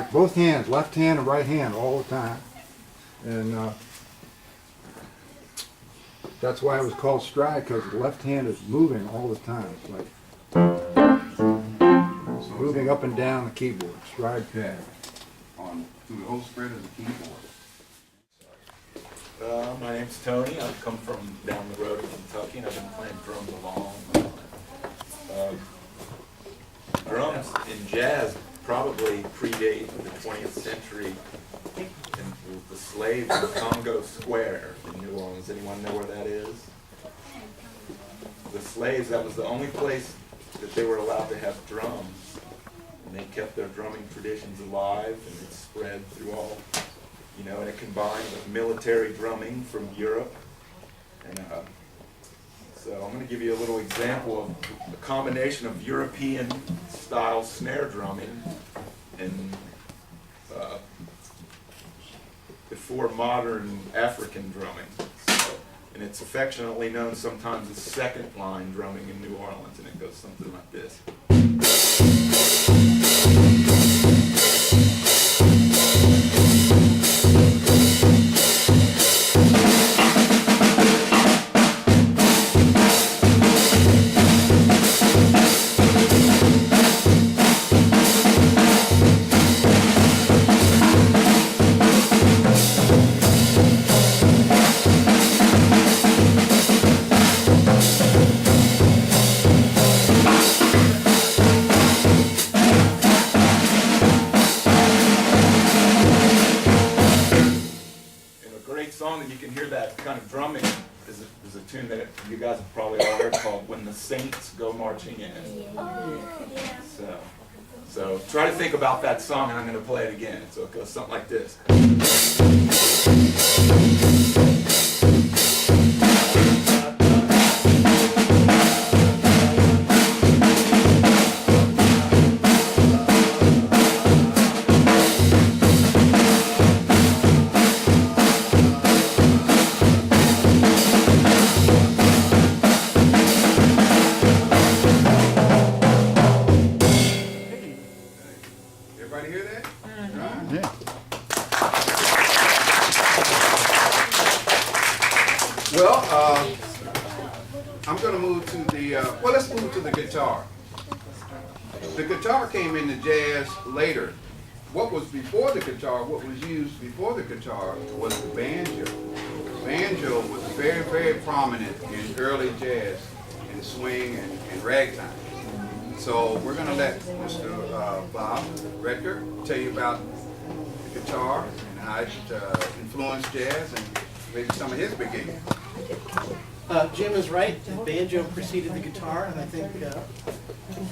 stride, both hands, left hand and right hand, all the time. And that's why it was called stride, because the left hand is moving all the time. It's like moving up and down the keyboard, stride pad. On through the whole spread of the keyboard. My name's Tony. I come from down the road in Kentucky, and I've been playing drums a long time. Drums in jazz probably predate the 20th century and the slaves in Congo Square in New Orleans. Anyone know where that is? The slaves, that was the only place that they were allowed to have drums. And they kept their drumming traditions alive, and it spread through all, you know, and it combined with military drumming from Europe. And so I'm going to give you a little example of a combination of European style snare drumming and before modern African drumming. So, and it's affectionately known sometimes as second line drumming in New Orleans, and it goes something like this. Song that you can hear that kind of drumming is a tune that you guys have probably all heard called "When the Saints Go Marching In." So try to think about that song, and I'm going to play it again. So it goes something like this. Everybody hear that? Yeah. Well, I'm going to move to the, well, let's move to the guitar. The guitar came into jazz later. What was before the guitar, what was used before the guitar was the banjo. Banjo was very, very prominent in early jazz, in swing and ragtime. So we're going to let Mr. Bob Redker tell you about the guitar and how it influenced jazz and maybe some of his beginnings. Jim is right. The banjo preceded the guitar, and I think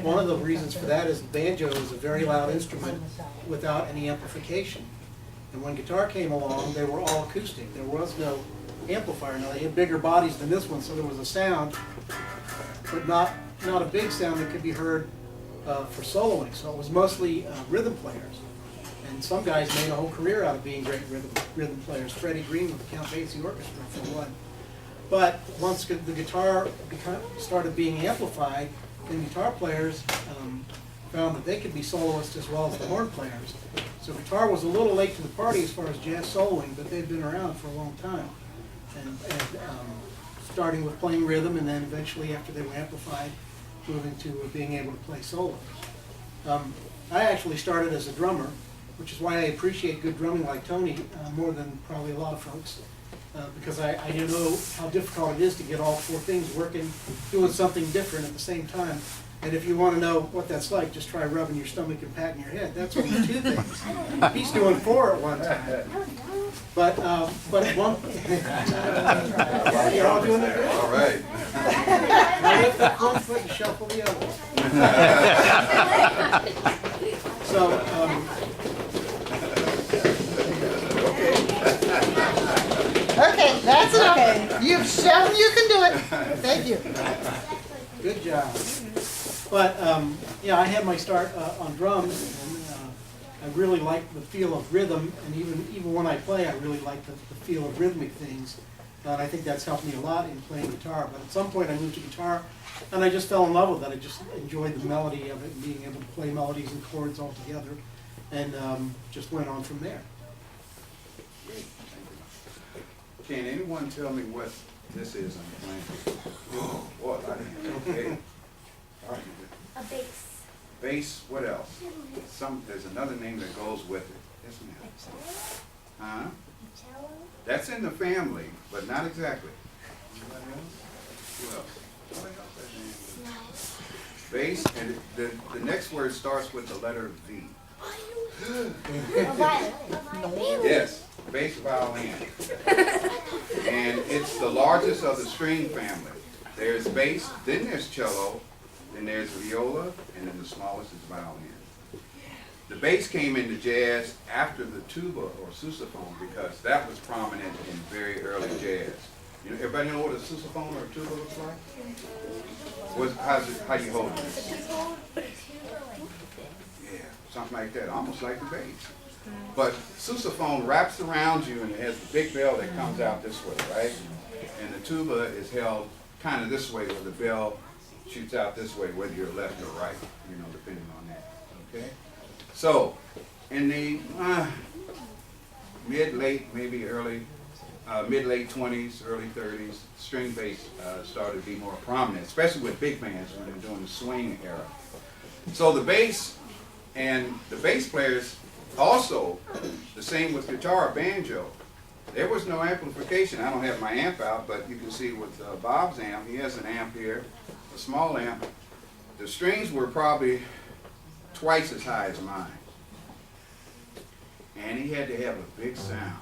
one of the reasons for that is the banjo is a very loud instrument without any amplification. And when guitar came along, they were all acoustic. There was no amplifier. Now they had bigger bodies than this one, so there was a sound, but not a big sound that could be heard for soloing. So it was mostly rhythm players. And some guys made a whole career out of being great rhythm players. Freddie Green with the Count Basie Orchestra for one. But once the guitar started being amplified, then guitar players found that they could be soloists as well as the horn players. So guitar was a little late to the party as far as jazz soloing, but they'd been around for a long time. And starting with playing rhythm, and then eventually after they were amplified, moving to being able to play solos. I actually started as a drummer, which is why I appreciate good drumming like Tony more than probably a lot of folks, because I know how difficult it is to get all four things working, doing something different at the same time. And if you want to know what that's like, just try rubbing your stomach and patting your head. That's only two things. He's doing four at one time. But at one you're all doing it good. All right. Now lift the one foot and shuffle the other. So, Okay, that's enough. You've shown you can do it. Thank you. good job. But yeah, I had my start on drums, and I really like the feel of rhythm, and even when I play, I really like the feel of rhythmic things. And I think that's helped me a lot in playing guitar. But at some point, I moved to guitar, and I just fell in love with it. I just enjoyed the melody of it, and being able to play melodies and chords all together. and just went on from there. Great, thank you. Can anyone tell me what this is on the plan? Oh, what, I didn't, okay. All right. A base. Bass, what else? There's another name that goes with it, isn't there? Huh? Cello. That's in the family, but not exactly. Anybody else? Who else? What else is in there? Bass, and the next word starts with the letter V. A violin. Yes, bass violin. And it's the largest of the string family. There's bass, then there's cello, then there's viola, and then the smallest is violin. The bass came into jazz after the tuba or sousaphone because that was prominent in very early jazz. You know, everybody know what a sousaphone or a tuba looks like? How do you hold it? Yeah, something like that, almost like the bass. But sousaphone wraps around you and it has the big bell that comes out this way, right? And the tuba is held kind of this way where the bell shoots out this way, whether you're left or right, you know, depending on that, okay? So, in the mid-late, maybe early, mid-late 20s, early 30s, string bass started to be more prominent, especially with big bands when they're doing the swing era. So the bass and the bass players also, the same with guitar, banjo. There was no amplification. I don't have my amp out, but you can see with Bob's amp, he has an amp here, a small amp. The strings were probably twice as high as mine. And he had to have a big sound.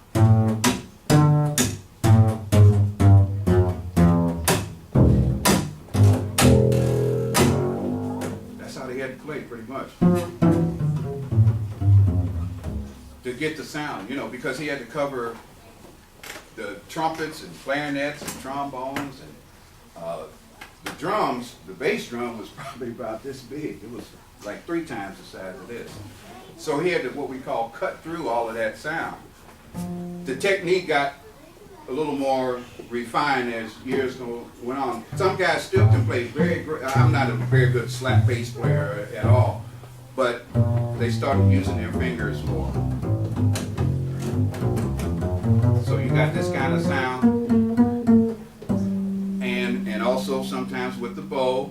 That's how they had to play pretty much. To get the sound, you know, because he had to cover the trumpets and clarinets and trombones and the drums. The bass drum was probably about this big. It was like 3 times the size of this. So he had to, what we call, cut through all of that sound. The technique got a little more refined as years went on. Some guys still can play very great. I'm not a very good slap bass player at all, but they started using their fingers more. So you got this kind of sound, and also sometimes with the bow,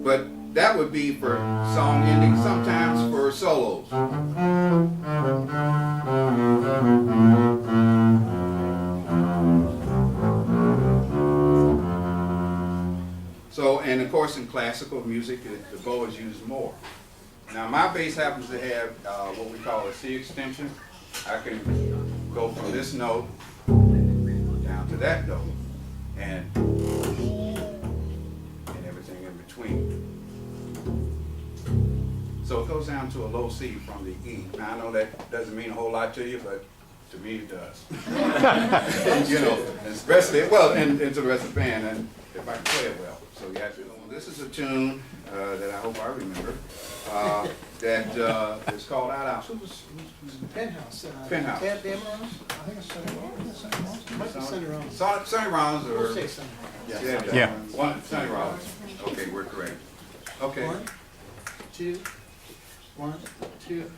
but that would be for song endings, sometimes for solos. So, and of course in classical music, the bow is used more. Now my bass happens to have what we call a C extension. I can go from this note down to that note, and everything in between. So it goes down to a low C from the E. Now I know that doesn't mean a whole lot to you, but to me it does. You know, especially, well, and to the rest of the band, and if I can play it well. So you have to. This is a tune that I hope I remember. That is called Out House. Who's Penthouse. Penthouse. Tab Dameron? I think it's Sonny Rollins. Might be Sonny Rollins. Sonny Rollins or We'll say Sonny Rollins. yeah. One Sonny Rollins. Okay, we're correct. Okay. 1, 2, 1, 2.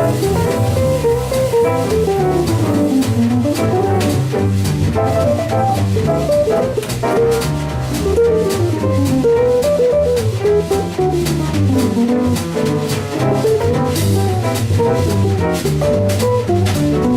Thank you.